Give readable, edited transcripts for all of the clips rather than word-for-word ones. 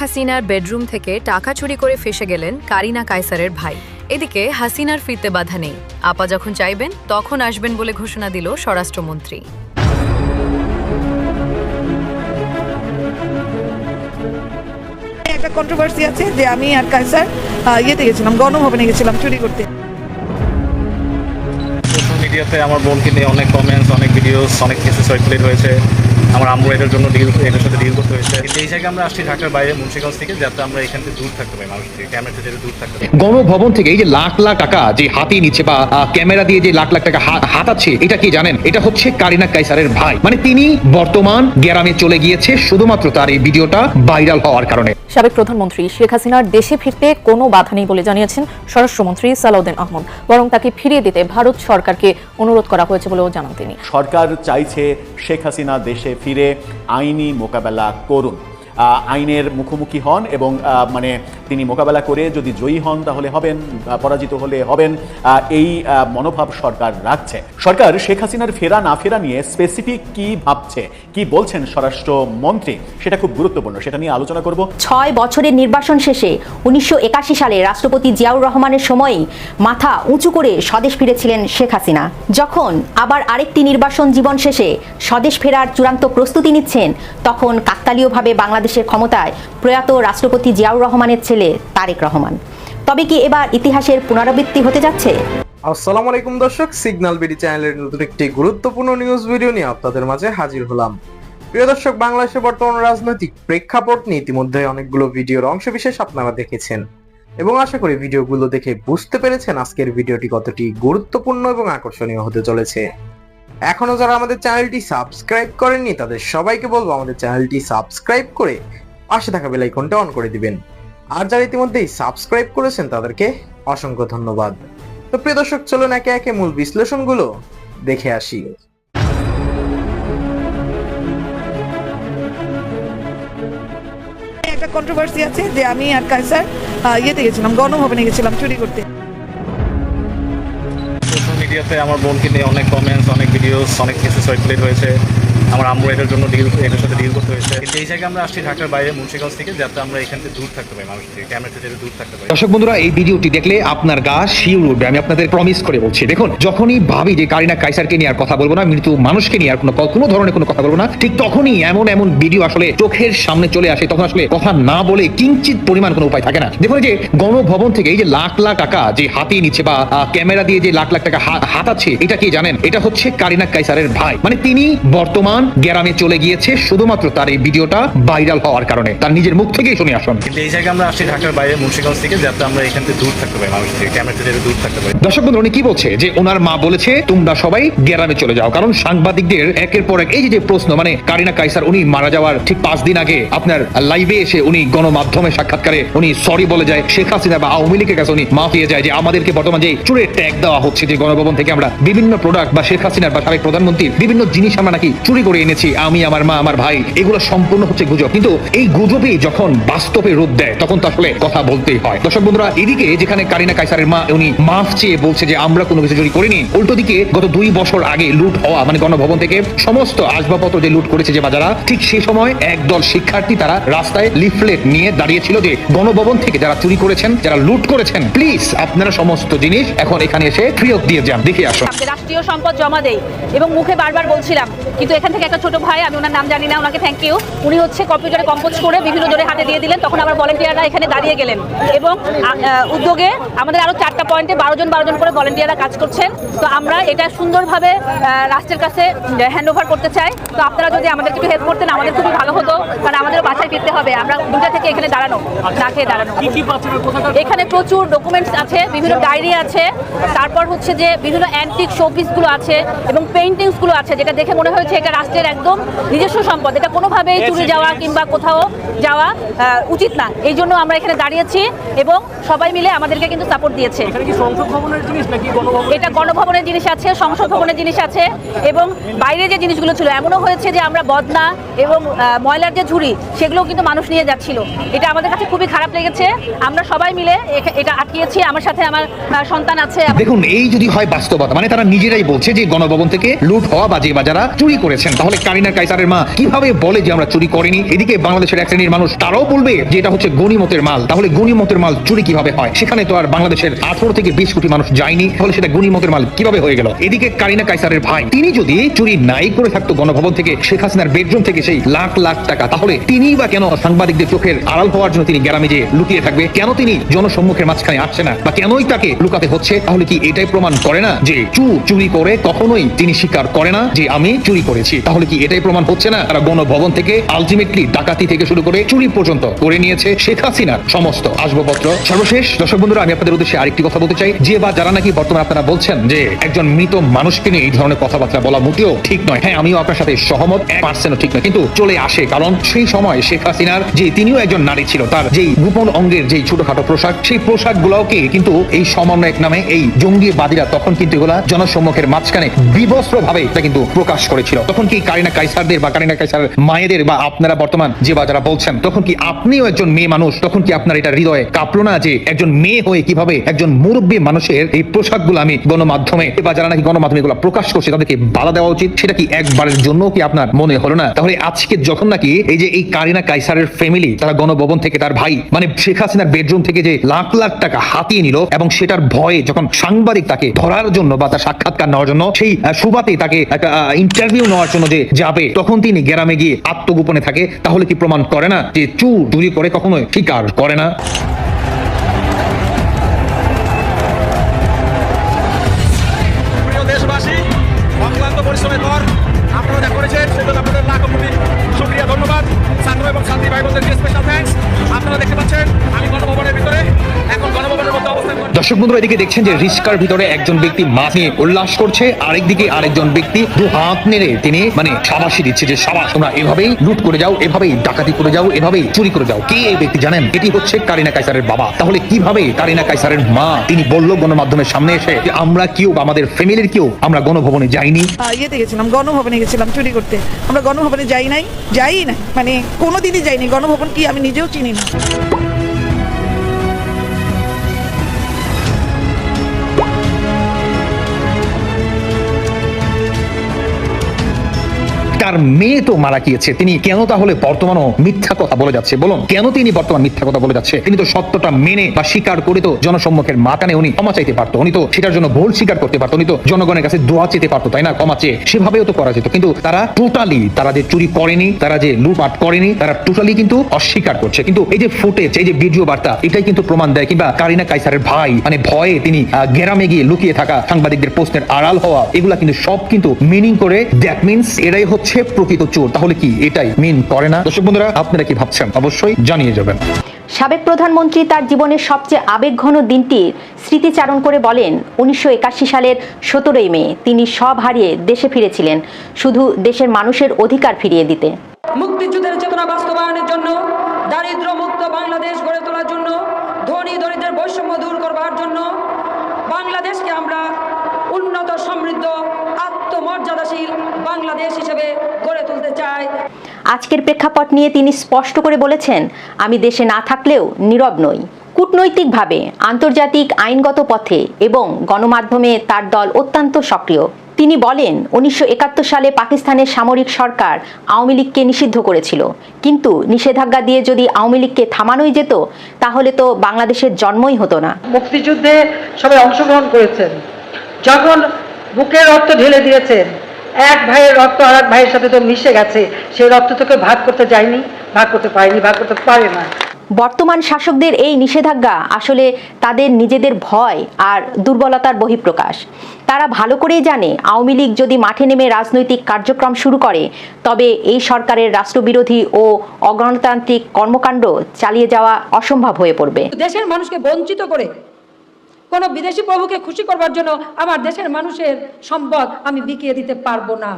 হাসিনার বেডরুম থেকে টাকা চুরি করে ফেঁসে গেলেন কারিনা কায়সারের ভাই। এদিকে হাসিনার ফিরতে বাধা নেই, আপা যখন চাইবেন তখন আসবেন বলে ঘোষণা দিল স্বরাষ্ট্রমন্ত্রী। একটা কন্ট্রোভার্সি আছে যে আমি আর কায়সার ইয়েতে গেছিলাম, গণভবনে গেছিলাম চুরি করতে। সোশ্যাল মিডিয়াতে আমার বোনকে নিয়ে অনেক কমেন্টস, অনেক ভিডিওস, অনেক কিছু সার্কুলেট হয়েছে। আমার আম্মু এটার জন্য এটার সাথে ডিল করতে হয়েছে। এই জায়গায় আমরা আসছি ঢাকার বাইরে মুন্সিগঞ্জ থেকে, যাতে আমরা এখান থেকে দূর থাকতে পারি, মানুষ থেকে, ক্যামেরা থেকে দূর থাকতে পারি। গণভবন থেকে এই যে লাখ লাখ টাকা যে হাতিয়ে নিচ্ছে বা ক্যামেরা দিয়ে যে লাখ লাখ টাকা হাতাচ্ছে, এটা কি জানেন? এটা হচ্ছে কারিনা কায়সারের ভাই। মানে তিনি বর্তমান গ্রামে চলে গিয়েছে শুধুমাত্র তার এই ভিডিওটা ভাইরাল হওয়ার কারণে। সাবেক প্রধানমন্ত্রী শেখ হাসিনার দেশে ফিরতে কোনো বাধা নেই বলে জানিয়েছেন স্বরাষ্ট্রমন্ত্রী সালাউদ্দিন আহমদ, বরং তাকে ফিরিয়ে দিতে ভারত সরকারকে অনুরোধ করা হয়েছে বলেও জানান তিনি। সরকার চাইছে শেখ হাসিনা দেশে ফিরে আইনি মোকাবেলা করুন, আইনের মুখোমুখি হন এবং মানে তিনি মোকাবেলা করে যদি জয়ী হন তাহলে হবেন, পরাজিত হলে হবেন, এই মনোভাব সরকার রাখছে। সরকার শেখ হাসিনার ফেরা না ফেরা নিয়ে স্পেসিফিক কি ভাবছে, কি বলছেন স্বরাষ্ট্রমন্ত্রী, সেটা খুব গুরুত্বপূর্ণ, সেটা নিয়ে আলোচনা করব। 6 বছরের নির্বাসন শেষে 1981 সালে রাষ্ট্রপতি জিয়াউর রহমানের সময়ই মাথা উঁচু করে স্বদেশ ফিরেছিলেন শেখ হাসিনা। যখন আবার আরেকটি নির্বাসন জীবন শেষে স্বদেশ ফেরার চূড়ান্ত প্রস্তুতি নিচ্ছেন, তখন কাকতালীয়ভাবে বাংলাদেশের ক্ষমতায় প্রয়াত রাষ্ট্রপতি জিয়াউর রহমানের ছেলে তারেক রহমান। তবে কি এবার ইতিহাসের পুনরাবৃত্তি হতে যাচ্ছে? আসসালামু আলাইকুম দর্শক, সিগন্যাল বিডি চ্যানেলের নতুন একটি গুরুত্বপূর্ণ নিউজ ভিডিও নিয়ে আপনাদের মাঝে হাজির হলাম। প্রিয় দর্শক, বাংলাদেশের বর্তমান রাজনৈতিক প্রেক্ষাপট নিয়ে ইতিমধ্যে অনেকগুলো ভিডিওর অংশবিশেষ আপনারা দেখেছেন এবং আশা করি ভিডিওগুলো দেখে বুঝতে পেরেছেন আজকের ভিডিওটি কতটি গুরুত্বপূর্ণ এবং আকর্ষণীয় হতে চলেছে। এখনো যারা আমাদের চ্যানেলটি সাবস্ক্রাইব করেননি তাদের সবাইকে বলবো আমাদের চ্যানেলটি সাবস্ক্রাইব করে পাশে থাকা বেল আইকনটা অন করে দিবেন, আর যারা ইতিমধ্যেই সাবস্ক্রাইব করেছেন তাদেরকে অসংখ্য ধন্যবাদ। তো প্রিয় দর্শক, চলুন একে একে মূল বিশ্লেষণগুলো দেখে আসি। একটা কন্ট্রোভার্সি আছে যে আমি আর কায়সার ইয়েতে গেছিলাম, গণভবনে গেছিলাম চুরি করতে। সোশ্যাল মিডিয়াতে আমার বোনকে নিয়ে অনেক কমেন্টস, অনেক ভিডিওস, অনেক কিছু সার্কুলেট হয়েছে। আমার আম্মু এটার জন্য এটার সাথে ডিল করতে হয়েছে। এই জায়গায় আমরা আসছি ঢাকার বাইরে মুন্সিগঞ্জ থেকে, যাতে আমরা এখান থেকে দূর থাকতে পারি, মানুষ থেকে, ক্যামেরা থেকে দূর থাকতে পারি। দর্শক বন্ধুরা, এই ভিডিওটি দেখলে আপনার গা শিউরে উঠবে, আমি আপনাদের প্রমিস করে বলছি। দেখুন, যখনই ভাবি যে কারিনা কায়সারকে নিয়ে আর কথা বলবো না, মৃত্যু মানুষকে নিয়ে আর কোনো ধরনের কোনো কথা বলবো না, ঠিক তখনই এমন ভিডিও আসলে চোখের সামনে চলে আসে, তখন আসলে কথা না বলে কিঞ্চিত পরিমাণ কোনো উপায় থাকে না। দেখুন, যে গণভবন থেকে এই যে লাখ লাখ টাকা যে হাতিয়ে নিচ্ছে বা ক্যামেরা দিয়ে যে লাখ লাখ টাকা হাতাচ্ছে, এটা কি জানেন? এটা হচ্ছে কারিনা কায়সারের ভাই। মানে তিনি বর্তমান গ্রামে চলে গিয়েছে শুধুমাত্র তার এই ভিডিওটা ভাইরাল হওয়ার কারণে। তার নিজের মুখ থেকেই শুনে আসুন। কিন্তু এই জায়গায় আমরা আসছি ঢাকার বাইরে মুন্সিগঞ্জ থেকে, যাতে আমরা এখান থেকে দূর থাকতে পারি, মানুষ থেকে, ক্যামেরা থেকে দূর থাকতে পারি। দর্শক বন্ধু, উনি কি বলছে? যে ওনার মা বলেছে তোমরা সবাই গ্রামে চলে যাও, কারণ সাংবাদিকদের একের পর এক এই যে প্রশ্ন, মানে কারিনা কায়সার উনি মারা যাওয়ার ঠিক 5 দিন আগে আপনার লাইভে এসে উনি গণমাধ্যমে সাক্ষাৎকারে উনি সরি বলে যায়, শেখ হাসিনা বা আওয়ামী লীগের কাছে উনি মাফ পেয়ে যায় যে আমাদেরকে বর্তমান যে চুরের ট্যাগ দেওয়া হচ্ছে, যে গণভবন থেকে আমরা বিভিন্ন প্রোডাক্ট বা শেখ হাসিনার বা সাবেক প্রধানমন্ত্রীর বিভিন্ন জিনিস আমরা নাকি চুরি করে এনেছি, আমি, আমার মা, আমার ভাই, এগুলো সম্পূর্ণ হচ্ছে গুজব। কিন্তু এই গুজবই যখন বাস্তবে রূপ দেয় তখন তো আসলে কথা বলতেই হয়। দর্শক বন্ধুরা, এদিকে যেখানে কারিনা কায়সারের মা উনি মাফ চেয়ে বলছে যে আমরা কোনো কিছু চুরি করিনি, উল্টো দিকে গত 2 বছর আগে লুট হওয়া, মানে গণভবন থেকে সমস্ত আসবাবপত্র যে লুট করেছে যে বাজারা, ঠিক সেই সময় একদল শিক্ষার্থী তারা রাস্তায় লিফলেট নিয়ে দাঁড়িয়েছিল যে গণভবন থেকে যারা চুরি করেছেন, যারা লুট করেছেন, প্লিজ আপনারা সমস্ত জিনিস এখন এখানে এসে ফেরত দিয়ে যান, দেখে আসুন। রাষ্ট্রীয় সম্পদ জমা দেই এবং মুখে বারবার বলছিলাম, কিন্তু এখান থেকে একটা ছোট ভাই, আমি ওনার নাম জানি না, ওনাকে থ্যাংক ইউ, উনি হচ্ছে কম্পিউটারে কম্পোজ করে বিভিন্ন জোরে হাতে দিয়ে দিলেন। তখন আবার ভলেন্টিয়াররা এখানে দাঁড়িয়ে গেলেন এবং উদ্যোগে আমাদের আরো 4টা পয়েন্টে 12 জন করে ভলেন্টিয়াররা কাজ করছেন। তো আমরা এটা সুন্দরভাবে রাষ্ট্রের কাছে হ্যান্ড ওভার করতে চাই। তো আপনারা যদি আমাদেরকে একটু হেল্প করতেন আমাদের খুবই ভালো হতো, কারণ আমাদেরও বাসায় ফিরতে হবে। আমরা 2টা থেকে এখানে দাঁড়ানো, না খেয়ে দাঁড়ানো। এখানে প্রচুর ডকুমেন্টস আছে, বিভিন্ন ডায়েরি আছে, তারপর হচ্ছে যে বিভিন্ন অ্যান্টিক শোপিসগুলো আছে এবং পেইন্টিংসগুলো আছে, যেটা দেখে মনে হয়েছে এটা রাষ্ট্রের একদম নিজস্ব সম্পদ, এটা কোনোভাবেই চুরি যাওয়া কিংবা কোথাও যাওয়া উচিত না। এই জন্য আমরা এখানে দাঁড়িয়েছি এবং সবাই মিলে আমাদেরকে কিন্তু সাপোর্ট দিয়েছে। এটা গণভবনের জিনিস আছে, সংসদ ভবনের জিনিস আছে এবং বাইরে যে জিনিসগুলো ছিল, এমনও হয়েছে যে আমরা বদনা এবং ময়লার যে ঝুড়ি সেগুলো কিন্তু মানুষ নিয়ে যাচ্ছিল। এটা আমাদের কাছে খুবই খারাপ লেগেছে। আমরা সবাই মিলে এটা আটকিয়েছি। আমার সাথে আমার সন্তান আছে। দেখুন, এই যদি হয় বাস্তবতা, মানে তারা নিজেরাই বলছে যে গণভবন থেকে লুট হওয়া বা যে বাজারা চুরি করেছেন, করেছেন, তাহলে কারিনা কাইসারের মা কিভাবে বলে যে আমরা চুরি করিনি? এদিকে বাংলাদেশের এক শ্রেণীর মানুষ তারাও বলবে যে এটা হচ্ছে গনিমতের মাল। তাহলে গনিমতের মাল চুরি কিভাবে হয়? সেখানে তো আর বাংলাদেশের 18 থেকে 20 কোটি মানুষ যায়নি, তাহলে সেটা গনিমতের মাল কিভাবে হয়ে গেল? এদিকে কারিনা কাইসারের ভাই, তিনি যদি চুরি নাই করে থাকতো গণভবন থেকে, শেখ হাসিনার বেডরুম থেকে সেই লাখ লাখ টাকা, তাহলে তিনি বা কেন সাংবাদিকদের চোখের আড়াল হওয়ার জন্য তিনি গ্রামে যে লুকিয়ে থাকবে? কেন তিনি জনসম্মুখের মাঝখানে আসছে না, বা কেনই তাকে লুকাতে হচ্ছে? তাহলে কি এটাই প্রমাণ করে না যে চুরি করে কখনোই তিনি স্বীকার করে না যে আমি চুরি করেছি? তাহলে কি এটাই প্রমাণ হচ্ছে না তারা গণভবন থেকে আলটিমেটলি ডাকাতি থেকে শুরু করে চুরি পর্যন্ত করে নিয়েছে শেখ হাসিনার সমস্ত আসবাবপত্র? সর্বশেষ দর্শক বন্ধুরা, আমি আপনাদের উদ্দেশ্যে আরেকটি কথা বলতে চাই, যে বা যারা নাকি বর্তমানে আপনারা বলছেন যে একজন মৃত মানুষকে নিয়ে এই ধরনের কথাবার্তা বলা মোটেও ঠিক নয়, হ্যাঁ আমিও আপনার সাথে সহমত, 1% ঠিক নয়, কিন্তু চলে আসে। কারণ সেই সময় শেখ হাসিনার যে তিনিও একজন নারী ছিল, তার যেই গোপন অঙ্গের যেই ছোটখাটো পোশাক, সেই পোশাক গুলোকে কিন্তু এই সমন্বয়ক নামে এই জঙ্গিবাদীরা তখন কিন্তু এগুলা জনসম্মুখের মাঝখানে বিবস্ত্র ভাবে এটা কিন্তু প্রকাশ করেছিল। তখন কি কারিনা কাইসারদের বা কারিনা কাইসার মায়েদের বা আপনারা বর্তমান যে বা যারা বলছেন, তখন কি আপনিও একজন মেয়ে মানুষ, তখন কি আপনার এটা হৃদয়ে কাঁপলো না যে একজন মেয়ে হয়ে কিভাবে একজন মুরব্বী মানুষের এই পোশাকগুলো আমি গণমাধ্যমে বা যারা নাকি গণমাধ্যমে এগুলো প্রকাশ করছে তাদেরকে বাধা দেওয়া উচিত? সেটা কি একবারের জন্য কি আপনার মনে হলো না? তাহলে আজকে যখন নাকি এই যে এই কারিনা কাইসারের ফ্যামিলি তারা গণভবন থেকে তার ভাই মানে শেখ হাসিনার বেডরুম থেকে যে লাখ লাখ টাকা হাতিয়ে নিল, এবং সেটার ভয়ে যখন সাংবাদিক তাকে ধরার জন্য বা তার সাক্ষাৎকার নেওয়ার জন্য সেই সুবাতে তাকে একটা ইন্টারভিউ নেওয়ার জন্য যে যাবে, তখন তিনি গ্রামে গিয়ে আত্মগোপনে থাকে, তাহলে কি প্রমাণ করে না যে চুরি করে কখনোই স্বীকার করে না? প্রিয় দেশবাসী, অক্লান্ত পরিশ্রমের পর আপনারা যা করেছেন সেজন্য আপনাদের লাখ কোটি শুকরিয়া, ধন্যবাদ। ছাত্র এবং ছাত্রী ভাই বোনদেরকে স্পেশাল থ্যাঙ্কস। আপনারা দেখতে পাচ্ছেন আমি গণভবনের ভিতরে, এখন গণভবনের মধ্যে অবস্থান করছি। দর্শক বন্ধুরা, এদিকে দেখছেন যে রিস্কার ভিতরে একজন ব্যক্তি মাছ নিয়ে উল্লাস করছে, আরেকদিকে আরেকজন ব্যক্তি দু হাত নেড়ে তিনি মানে শাবাশি দিচ্ছে যে শাবাশ, তোমরা এভাবেই লুট করে যাও, এভাবেই ডাকাতি করে যাও, এভাবেই চুরি করে যাও। কে এই ব্যক্তি জানেন? এটি হচ্ছে কারিনা কাইসারের বাবা। তাহলে কিভাবে কারিনা কাইসারের মা তিনি বলল গণমাধ্যমের সামনে এসে যে আমরা কেউ আমাদের ফ্যামিলির কেউ আমরা গণভবনে যাইনি? ইয়েতে গেছিলাম, গণভবনে গেছিলাম চুরি করতে। আমরা গণভবনে যাই নাই, মানে কোনোদিনই যাইনি। গণভবন কি আমি নিজেও চিনি না। তার মেয়ে তো মারা গিয়েছে, তিনি কেন তাহলে বর্তমানও মিথ্যা কথা বলে যাচ্ছে? বলুন, কেন তিনি বর্তমান মিথ্যা কথা বলে যাচ্ছে? তিনি তো সত্যটা মেনে বা স্বীকার করে তো জনসম্মুখের মাকানে উনি ক্ষমা চাইতে পারতো, উনি তো সেটার জন্য ভুল স্বীকার করতে পারতো, উনি তো জনগণের কাছে দোয়া চেতে পারতো, তাই না? ক্ষমা চেয়ে সেভাবেও তো করা যেত। কিন্তু তারা টোটালি, তারা যে চুরি করেনি, তারা যে লুটপাট করেনি, তারা টোটালি কিন্তু অস্বীকার করছে। কিন্তু এই যে ফুটেজ, এই যে ভিডিও বার্তা, এটাই কিন্তু প্রমাণ দেয়, কিংবা কারিনা কাইসারের ভাই মানে ভয়ে তিনি গ্রামে গিয়ে লুকিয়ে থাকা, সাংবাদিকদের প্রশ্নের আড়াল হওয়া, এগুলা কিন্তু সব কিন্তু মিনিং করে দ্যাট মিনস এরাই হচ্ছে প্রকৃত চোর। তাহলে কি এটাই মিন করে না? দর্শক বন্ধুরা, আপনারা কি ভাবছেন অবশ্যই জানিয়ে যাবেন। সাবেক প্রধানমন্ত্রী তার জীবনের সবচেয়ে আবেগঘন দিনটির স্মৃতিচারণ করে বলেন, 1981 সালের 17ই মে তিনি সব হারিয়ে দেশে ফিরেছিলেন শুধু দেশের মানুষের অধিকার ফিরিয়ে দিতে। মুক্তিযুদ্ধের চেতনা বাস্তবায়নের জন্য, দারিদ্র মুক্ত বাংলাদেশ গড়ে তোলার জন্য, ধনী দরিদ্রের বৈষম্য দূর করবার জন্য বাংলাদেশকে আমরা উন্নত, সমৃদ্ধ, আত্মমর্যাদাশীল বাংলাদেশ হিসেবে গড়ে তুলতে চাই। আজকের প্রেক্ষাপট নিয়ে তিনি স্পষ্ট করে বলেছেন, আমি দেশে না থাকলেও নীরব নই। কূটনৈতিকভাবে, আন্তর্জাতিক আইনগত পথে এবং গণমাধ্যমে তার দল অত্যন্ত সক্রিয়। তিনি বলেন, 1971 সালে পাকিস্তানের সামরিক সরকার আওয়ামী লীগকে নিষিদ্ধ করেছিল, কিন্তু নিষেধাজ্ঞা দিয়ে যদি আওয়ামী লীগকে থামানোই যেত তাহলে তো বাংলাদেশের জন্মই হতো না। মুক্তিযুদ্ধে সবাই অংশগ্রহণ করেছেন, যখন বুকের রক্ত ঢেলে দিয়েছেন, এক ভাইয়ের রক্ত আর এক ভাইয়ের সাথে তো মিশে গেছে, সেই রক্ত তোকে ভাগ করতে যায়নি, ভাগ করতে পারেনি, ভাগ করতে পারে না। বর্তমান শাসকদের এই নিষেধাজ্ঞা আসলে তাদের নিজেদের ভয় আর দুর্বলতার বহিঃপ্রকাশ। তারা ভালো করেই জানে আওয়ামী লীগ যদি মাঠে নেমে রাজনৈতিক কার্যক্রম শুরু করে তবে এই সরকারের রাষ্ট্রবিরোধী ও অগণতান্ত্রিক কর্মকাণ্ড চালিয়ে যাওয়া অসম্ভব হয়ে পড়বে। দেশের মানুষকে বঞ্চিত করে কোনো বিদেশি প্রভুকে খুশি করবার জন্য আমার দেশের মানুষের সম্পদ আমি বিকিয়ে দিতে পারবো না।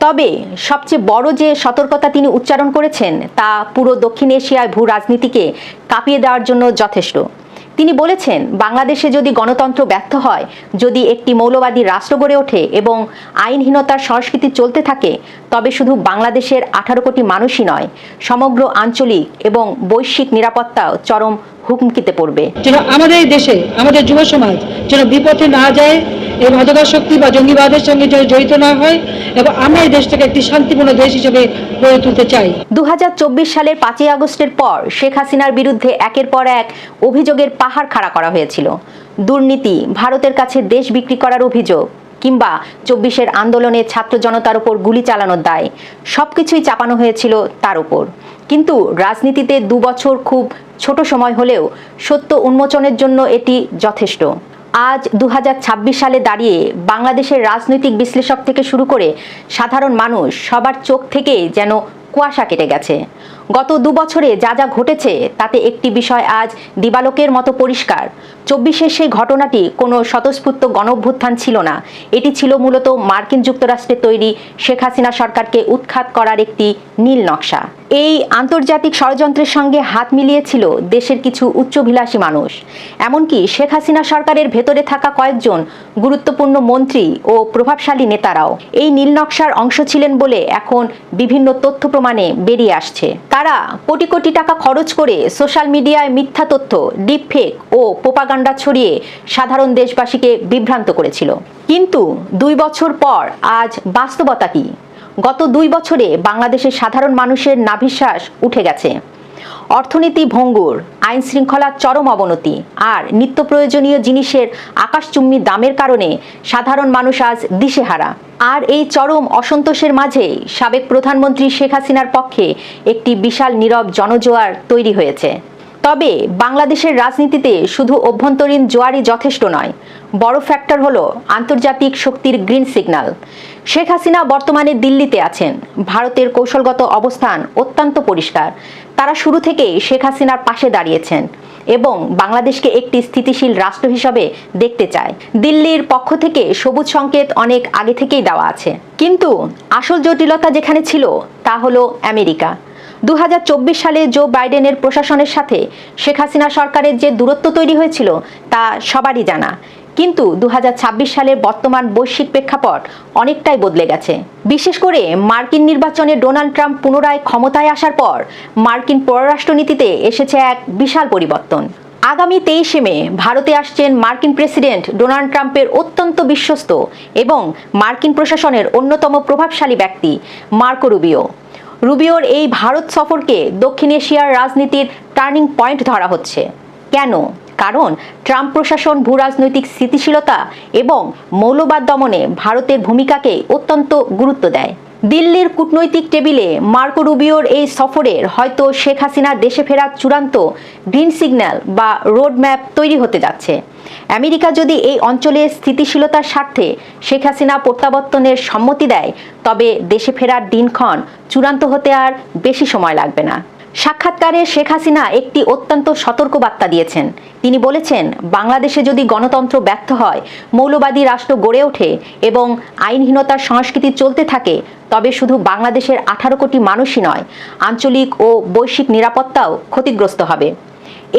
তবে সবচেয়ে বড় যে সতর্কতা তিনি উচ্চারণ করেছেন তা পুরো দক্ষিণ এশিয়ায় ভূ রাজনীতিকে কাঁপিয়ে দেওয়ার জন্য যথেষ্ট। তিনি বলেছেন, বাংলাদেশে যদি গণতন্ত্র ব্যর্থ হয়, যদি একটি মৌলবাদী রাষ্ট্র গড়ে ওঠে এবং আইনহীনতার সংস্কৃতি চলতে থাকে, তবে শুধু বাংলাদেশের 18 কোটি মানুষই নয়, সমগ্র আঞ্চলিক এবং বৈশ্বিক নিরাপত্তাও চরম হুমকিতে পড়বে। যেন আমাদের দেশে আমাদের যুব সমাজ যেন বিপথে না যায়, এই মাদকাসক্তি শক্তি বা জঙ্গিবাদের সঙ্গে যেন জড়িত না হয়, এবং আমরা এই দেশটাকে একটি শান্তিপূর্ণ দেশ হিসেবে গড়ে তুলতে চাই। 2024 সালের 5ই আগস্টের পর শেখ হাসিনার বিরুদ্ধে একের পর এক অভিযোগের পাহাড় খাড়া করা হয়েছিল। দুর্নীতি, ভারতের কাছে দেশ বিক্রি করার অভিযোগ, কিংবা 24-এর আন্দোলনে ছাত্র জনতার উপর গুলি চালানোর দায়, সবকিছুই চাপানো হয়েছিল তার উপর। কিন্তু রাজনীতিতে 2 বছর খুব ছোট সময় হলেও সত্য উন্মোচনের জন্য এটি যথেষ্ট। আজ 2026 সালে দাঁড়িয়ে বাংলাদেশের রাজনৈতিক বিশ্লেষক থেকে শুরু করে সাধারণ মানুষ সবার চোখ থেকে যেন কুয়াশা কেটে গেছে। গত 2 বছরে যা যা ঘটেছে তাতে একটি বিষয় আজ দিবালোকের মতো পরিষ্কার। 24-এর সেই ঘটনাটি কোনো স্বতঃস্ফূর্ত গণঅভ্যুত্থান ছিল না, এটি ছিল মূলত মার্কিন যুক্তরাষ্ট্রের তৈরি শেখ হাসিনা সরকারকে উৎখাত করার একটি নীল নকশা। এই আন্তর্জাতিক ষড়যন্ত্রের সঙ্গে হাত মিলিয়েছিল দেশের কিছু উচ্চভিলাষী মানুষ, এমনকি শেখ হাসিনা সরকারের ভেতরে থাকা কয়েকজন গুরুত্বপূর্ণ মন্ত্রী ও প্রভাবশালী নেতারাও এই নীল নকশার অংশ ছিলেন বলে এখন বিভিন্ন তথ্য প্রমাণে বেরিয়ে আসছে। তারা কোটি কোটি টাকা খরচ করে সোশ্যাল মিডিয়ায় মিথ্যা তথ্য, ডিপফেক ও প্রোপাগান্ডা ছড়িয়ে সাধারণ দেশবাসীকে বিভ্রান্ত করেছিল। কিন্তু 2 বছর পর আজ বাস্তবতা কি? গত 2 বছরে বাংলাদেশের সাধারণ মানুষের নাভিশ্বাস উঠে গেছে। অর্থনীতি ভঙ্গুর, আইন শৃঙ্খলার চরম অবনতি আর নিত্য প্রয়োজনীয় জিনিসের আকাশচুম্বী দামের কারণে সাধারণ মানুষ আজ দিশেহারা। আর এই চরম অসন্তোষের মাঝেই সাবেক প্রধানমন্ত্রী শেখ হাসিনার পক্ষে একটি বিশাল নীরব জনজোয়ার তৈরি হয়েছে। তবে বাংলাদেশের রাজনীতিতে শুধু অভ্যন্তরীণ জোয়ারই যথেষ্ট নয়, বড় ফ্যাক্টর হলো আন্তর্জাতিক শক্তির গ্রিন সিগন্যাল। শেখ হাসিনা বর্তমানে দিল্লিতে আছেন। ভারতের কৌশলগত অবস্থান অত্যন্ত পরিষ্কার। তারা শুরু থেকেই শেখ হাসিনার পাশে দাঁড়িয়েছেন এবং বাংলাদেশকে একটি স্থিতিশীল রাষ্ট্র হিসাবে দেখতে চায়। দিল্লির পক্ষ থেকে সবুজ সংকেত অনেক আগে থেকেই দেওয়া আছে। কিন্তু আসল জটিলতা যেখানে ছিল তা হলো আমেরিকা। 2024 সালে জো বাইডেনের প্রশাসনের সাথে শেখ হাসিনা সরকারের যে দূরত্ব তৈরি হয়েছিল তা সবারই জানা। কিন্তু 2026 সালের বর্তমান বৈশ্বিক প্রেক্ষাপট অনেকটাই বদলে গেছে। বিশেষ করে মার্কিন নির্বাচনে ডোনাল্ড ট্রাম্প পুনরায় ক্ষমতায় আসার পর মার্কিন পররাষ্ট্রনীতিতে এসেছে এক বিশাল পরিবর্তন। আগামী 23 মে ভারতে আসছেন মার্কিন প্রেসিডেন্ট ডোনাল্ড ট্রাম্পের অত্যন্ত বিশ্বস্ত এবং মার্কিন প্রশাসনের অন্যতম প্রভাবশালী ব্যক্তি মার্কো রুবিও। রুবিওর এই ভারত সফরকে দক্ষিণ এশিয়ার রাজনীতির টার্নিং পয়েন্ট ধরা হচ্ছে। কেন? কারণ ট্রাম্প প্রশাসন ভূরাজনৈতিক স্থিতিশীলতা এবং মৌলবাদ দমনে ভারতের ভূমিকাকে অত্যন্ত গুরুত্ব দেয়। দিল্লির কূটনৈতিক টেবিলে মার্কো রুবিওর এই সফরের হয়তো শেখ হাসিনা দেশে ফেরার চূড়ান্ত গ্রিন সিগন্যাল বা রোড ম্যাপ তৈরি হতে যাচ্ছে। আমেরিকা যদি এই অঞ্চলের স্থিতিশীলতার স্বার্থে শেখ হাসিনা প্রত্যাবর্তনের সম্মতি দেয়, তবে দেশে ফেরার দিনক্ষণ চূড়ান্ত হতে আর বেশি সময় লাগবে না। সাক্ষাৎকারে শেখ হাসিনা একটি অত্যন্ত সতর্ক বার্তা দিয়েছেন। তিনি বলেছেন, বাংলাদেশে যদি গণতন্ত্র ব্যর্থ হয়, মৌলবাদী রাষ্ট্র গড়ে ওঠে এবং আইনহীনতার সংস্কৃতি চলতে থাকে, তবে শুধু বাংলাদেশের 18 কোটি মানুষই নয়, আঞ্চলিক ও বৈশ্বিক নিরাপত্তাও ক্ষতিগ্রস্ত হবে।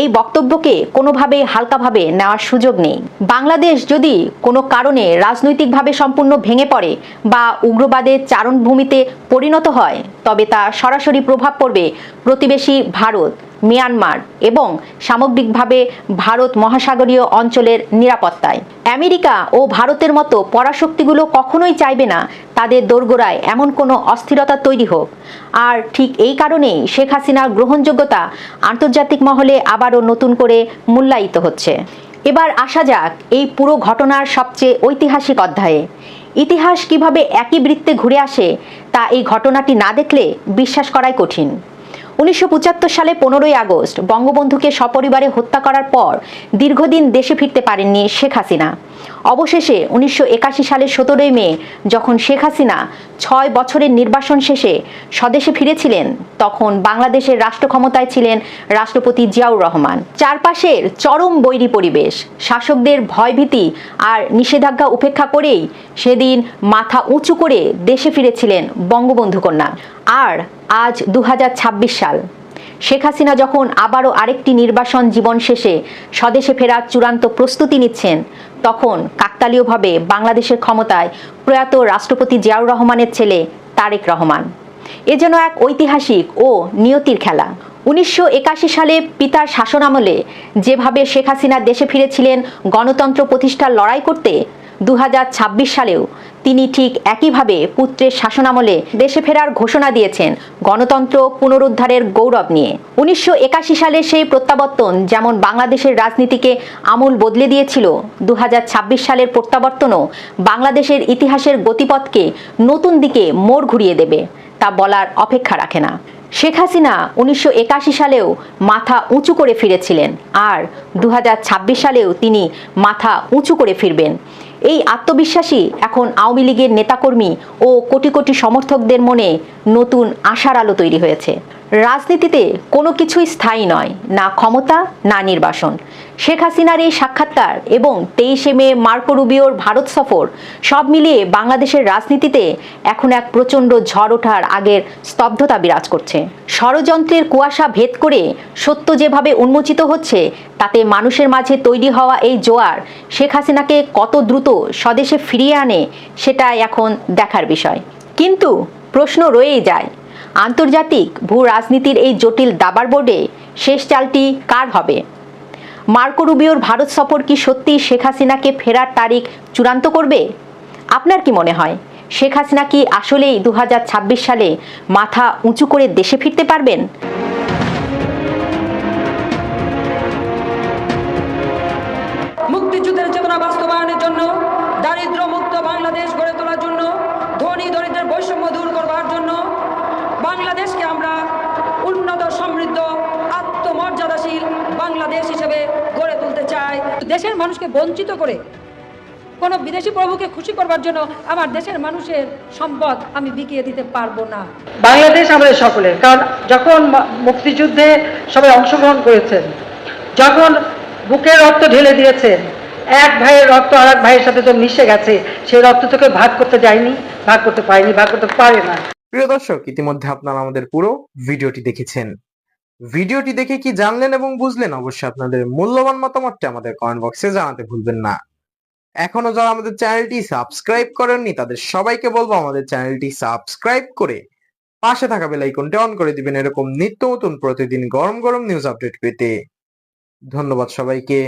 এই বক্তব্যকে কোনোভাবেই হালকাভাবে নেওয়ার সুযোগ নেই। বাংলাদেশ যদি কোনো কারণে রাজনৈতিকভাবে সম্পূর্ণ ভেঙে পড়ে বা উগ্রবাদের চারণভূমিতে পরিণত হয়, তবে তা সরাসরি প্রভাব পড়বে প্রতিবেশী ভারত, মিয়ানমার এবং সামগ্রিকভাবে ভারত মহাসাগরীয় অঞ্চলের নিরাপত্তায়। আমেরিকা ও ভারতের মতো পরাশক্তিগুলো কখনোই চাইবে না তাদের দোরগোড়ায় এমন কোনো অস্থিরতা তৈরি হোক। আর ঠিক এই কারণেই শেখ হাসিনার গ্রহণযোগ্যতা আন্তর্জাতিক মহলে আবারও নতুন করে মূল্যায়িত হচ্ছে। এবার আসা যাক এই পুরো ঘটনার সবচেয়ে ঐতিহাসিক অধ্যায়ে। ইতিহাস কিভাবে একই বৃত্তে ঘুরে আসে তা এই ঘটনাটি না দেখলে বিশ্বাস করাই কঠিন। 1975 সালে 15ই আগস্ট বঙ্গবন্ধুকে সপরিবারে হত্যা করার পর দীর্ঘদিন দেশে ফিরতে পারেননি শেখ হাসিনা। অবশেষে 1981 সালের 17ই মে যখন শেখ হাসিনা 6 বছরের নির্বাসন শেষে স্বদেশে ফিরেছিলেন, তখন বাংলাদেশের রাষ্ট্র ক্ষমতায় ছিলেন রাষ্ট্রপতি জিয়াউর রহমান। চারপাশের চরম বৈরী পরিবেশ, শাসকদের ভয়ভীতি আর নিষেধাজ্ঞা উপেক্ষা করেই সেদিন মাথা উঁচু করে দেশে ফিরেছিলেন বঙ্গবন্ধু কন্যা। আর আজ 2026 সাল, শেখ হাসিনা যখন আবারও আরেকটি নির্বাসন জীবন শেষে স্বদেশে ফেরার চূড়ান্ত প্রস্তুতি নিচ্ছেন, তখন কাকতালীয়ভাবে বাংলাদেশের ক্ষমতায় প্রয়াত রাষ্ট্রপতি জিয়াউর রহমানের ছেলে তারেক রহমান। এ যেন এক ঐতিহাসিক ও নিয়তির খেলা। 1981 সালে পিতার শাসনামলে যেভাবে শেখ হাসিনা দেশে ফিরেছিলেন গণতন্ত্র প্রতিষ্ঠার লড়াই করতে, 2026 সালেও তিনি ঠিক একইভাবে পুত্রের শাসনামলে দেশে ফেরার ঘোষণা দিয়েছেন গণতন্ত্র পুনরুদ্ধারের গৌরব নিয়ে। 1981 সালের সেই প্রত্যাবর্তন যেমন বাংলাদেশের রাজনীতিকে আমূল বদলে দিয়েছিল, 2026 সালের প্রত্যাবর্তনও বাংলাদেশের ইতিহাসের গতিপথকে নতুন দিকে মোড় ঘুরিয়ে দেবে, তা বলার অপেক্ষা রাখে না। শেখ হাসিনা 1981 সালেও মাথা উঁচু করে ফিরেছিলেন, আর 2026 সালেও তিনি মাথা উঁচু করে ফিরবেন। এই আত্মবিশ্বাসী এখন আওয়ামী লীগের নেতাকর্মী ও কোটি কোটি সমর্থকদের মনে নতুন আশার আলো তৈরি হয়েছে। রাজনীতিতে কোনো কিছুই স্থায়ী নয়, না ক্ষমতা না নির্বাসন। শেখ হাসিনার এই সাক্ষাৎকার এবং 23শে মে মার্কো রুবিওর ভারত সফর সব মিলিয়ে বাংলাদেশের রাজনীতিতে এখন এক প্রচণ্ড ঝড় ওঠার আগের স্তব্ধতা বিরাজ করছে। ষড়যন্ত্রের কুয়াশা ভেদ করে সত্য যেভাবে উন্মোচিত হচ্ছে, তাতে মানুষের মাঝে তৈরি হওয়া এই জোয়ার শেখ হাসিনাকে কত দ্রুত স্বদেশে ফিরিয়ে আনে সেটা এখন দেখার বিষয়। কিন্তু প্রশ্ন রয়েই যায়, আন্তর্জাতিক ভূ রাজনীতির এই জটিল দাবার বোর্ডে শেষ চালটি কার হবে? মার্কো রুবিওর ভারত সফর কি সত্যি শেখ হাসিনাকে ফেরার তারিখ চূড়ান্ত করবে? আপনার কি মনে হয়, শেখ হাসিনা কি আসলেই 2026 সালে মাথা উঁচু করে দেশে ফিরতে পারবেন? মুক্তিযুদ্ধের চেতনা বাস্তবায়নের জন্য, দারিদ্র মুক্ত বাংলাদেশ গড়ে তোলার জন্য, ধনী দরিদ্রের বৈষম্য দূর করবার জন্য বাংলাদেশকে আমরা উন্নত, সমৃদ্ধ, আত্মমর্যাদাশীল বাংলাদেশ হিসেবে গড়ে তুলতে চাই। দেশের মানুষকে বঞ্চিত করে কোনো বিদেশি প্রভুকে খুশি করবার জন্য আমার দেশের মানুষের সম্পদ আমি বিকিয়ে দিতে পারবো না। বাংলাদেশ আমাদের সকলের, কারণ যখন মুক্তিযুদ্ধে সবাই অংশগ্রহণ করেছেন, যখন বুকের রক্ত ঢেলে দিয়েছেন, এক ভাইয়ের রক্ত আর এক ভাইয়ের সাথে তো মিশে গেছে, সেই রক্ত তোকে ভাগ করতে যায়নি, ভাগ করতে পারেনি, ভাগ করতে পারে না। প্রিয় দর্শক, ইতিমধ্যে আপনারা আমাদের পুরো ভিডিওটি দেখেছেন। ভিডিওটি দেখে কি জানলেন এবং বুঝলেন, অবশ্যই আপনাদের মূল্যবান মতামতটি আমাদের কমেন্ট বক্সে জানাতে ভুলবেন না। এখনো যারা আমাদের চ্যানেলটি সাবস্ক্রাইব করেননি, তাদের সবাইকে বলবো আমাদের চ্যানেলটি সাবস্ক্রাইব করে পাশে থাকা বেল আইকনটি অন করে দিবেন, এরকম নিত্য নতুন প্রতিদিন গরম গরম নিউজ আপডেট পেতে। ধন্যবাদ সবাইকে।